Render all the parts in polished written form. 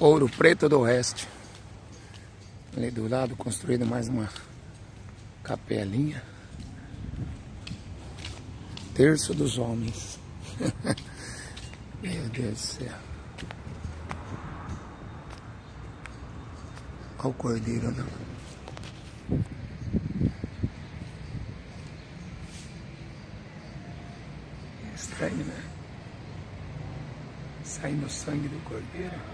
Ouro Preto do Oeste. Ali do lado construída mais uma capelinha. Terço dos homens. Meu Deus do céu. Olha o cordeiro, não. É estranho, né? Saindo o sangue do cordeiro.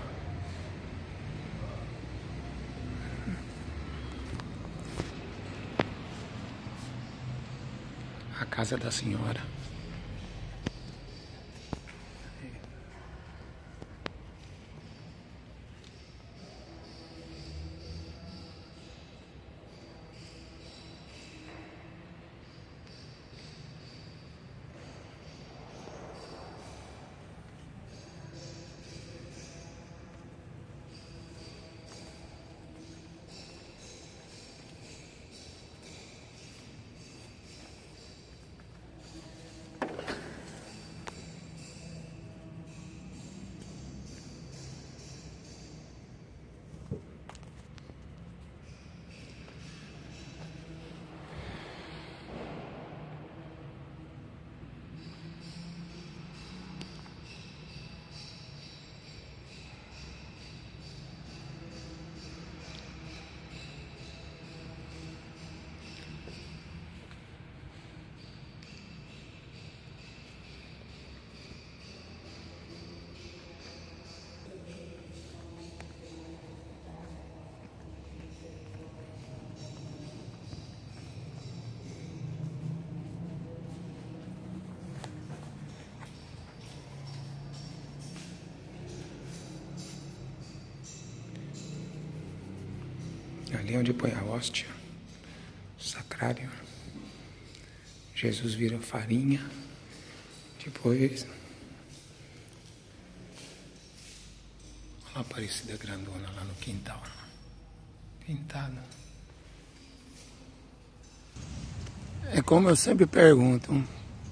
A casa da senhora. Ali onde põe a hóstia, o sacrário, Jesus vira farinha, depois olha a Aparecida grandona lá no quintal, pintada. É como eu sempre pergunto,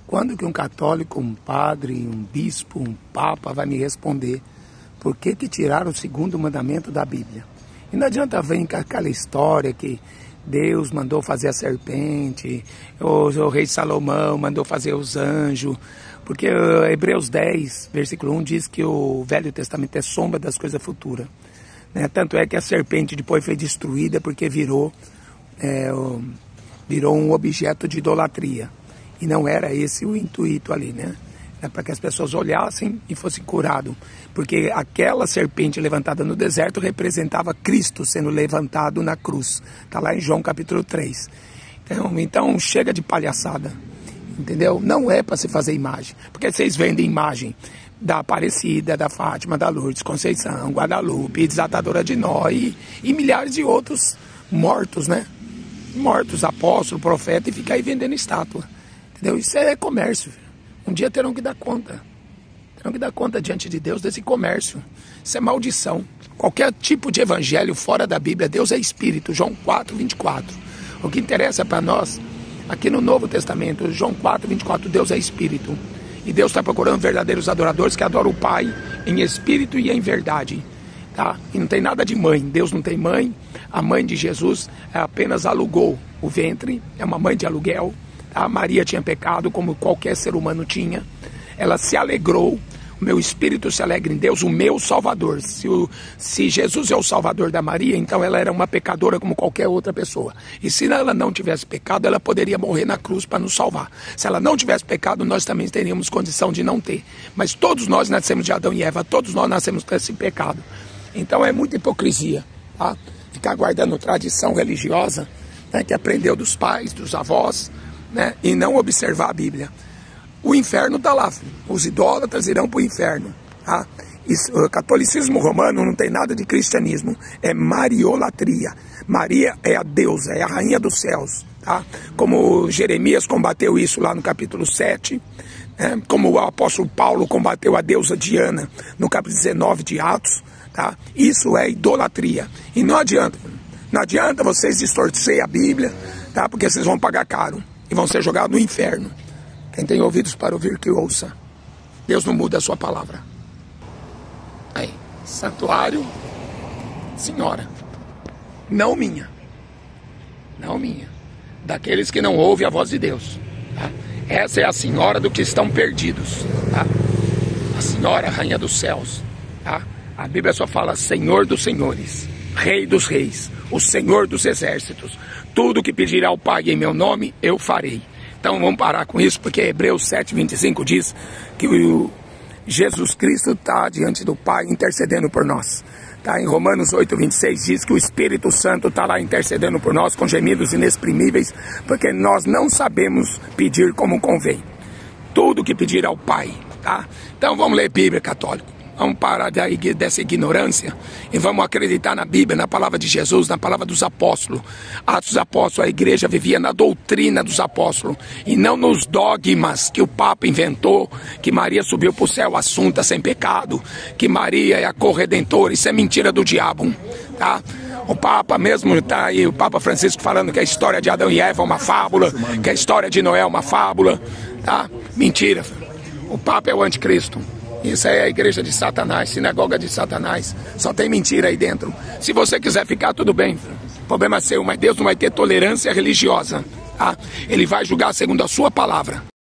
quando que um católico, um padre, um bispo, um papa vai me responder por que tiraram o segundo mandamento da Bíblia? E não adianta vir com aquela história que Deus mandou fazer a serpente, o rei Salomão mandou fazer os anjos, porque Hebreus 10, versículo 1 diz que o Velho Testamento é sombra das coisas futuras. Né? Tanto é que a serpente depois foi destruída porque virou um objeto de idolatria. E não era esse o intuito ali, né? Era para que as pessoas olhassem e fossem curados. Porque aquela serpente levantada no deserto representava Cristo sendo levantado na cruz. Está lá em João capítulo 3. Então chega de palhaçada. Entendeu? Não é para se fazer imagem. Porque vocês vendem imagem da Aparecida, da Fátima, da Lourdes, Conceição, Guadalupe, Desatadora de Nó e milhares de outros mortos, né? Mortos, apóstolo, profeta, e ficar aí vendendo estátua. Entendeu? Isso é comércio. Um dia terão que dar conta. Terão que dar conta diante de Deus desse comércio. Isso é maldição. Qualquer tipo de evangelho fora da Bíblia, Deus é Espírito. João 4, 24. O que interessa para nós, aqui no Novo Testamento, João 4, 24, Deus é Espírito. E Deus está procurando verdadeiros adoradores que adoram o Pai em Espírito e em verdade. Tá? E não tem nada de mãe. Deus não tem mãe. A mãe de Jesus apenas alugou o ventre. É uma mãe de aluguel. A Maria tinha pecado, como qualquer ser humano tinha. Ela se alegrou. O meu espírito se alegra em Deus, o meu Salvador. Se Jesus é o Salvador da Maria, então ela era uma pecadora como qualquer outra pessoa. E se ela não tivesse pecado, ela poderia morrer na cruz para nos salvar. Se ela não tivesse pecado, nós também teríamos condição de não ter. Mas todos nós nascemos de Adão e Eva, todos nós nascemos com esse pecado. Então é muita hipocrisia, tá? Ficar guardando tradição religiosa, né, que aprendeu dos pais, dos avós, né, e não observar a Bíblia. O inferno está lá, os idólatras irão para o inferno. Tá? O catolicismo romano não tem nada de cristianismo, é mariolatria. Maria é a deusa, é a rainha dos céus. Tá? Como Jeremias combateu isso lá no capítulo 7, né? Como o apóstolo Paulo combateu a deusa Diana no capítulo 19 de Atos. Tá? Isso é idolatria. E não adianta vocês distorcer a Bíblia, tá? Porque vocês vão pagar caro e vão ser jogados no inferno. Quem tem ouvidos para ouvir, que ouça. Deus não muda a sua palavra. Aí, Santuário, senhora. Não minha. Não minha. Daqueles que não ouvem a voz de Deus. Tá? Essa é a senhora do que estão perdidos. Tá? A senhora, rainha dos céus. Tá? A Bíblia só fala Senhor dos senhores, Rei dos reis, o Senhor dos exércitos. Tudo que pedirá ao Pai em meu nome, eu farei. Então vamos parar com isso, porque Hebreus 7:25 diz que o Jesus Cristo está diante do Pai intercedendo por nós. Tá? Em Romanos 8:26 diz que o Espírito Santo está lá intercedendo por nós com gemidos inexprimíveis, porque nós não sabemos pedir como convém. Tudo que pedir ao Pai. Tá? Então vamos ler Bíblia, católico. Vamos parar dessa ignorância e vamos acreditar na Bíblia, na palavra de Jesus, na palavra dos apóstolos. Atos dos Apóstolos, a igreja vivia na doutrina dos apóstolos e não nos dogmas que o Papa inventou, que Maria subiu para o céu assunta sem pecado, que Maria é a corredentora. Isso é mentira do diabo. Tá? O Papa mesmo está aí, o Papa Francisco falando que a história de Adão e Eva é uma fábula, que a história de Noé é uma fábula. Tá? Mentira. O Papa é o anticristo. Isso aí é a igreja de Satanás, sinagoga de Satanás. Só tem mentira aí dentro. Se você quiser ficar, tudo bem. O problema é seu, mas Deus não vai ter tolerância religiosa. Tá? Ele vai julgar segundo a sua palavra.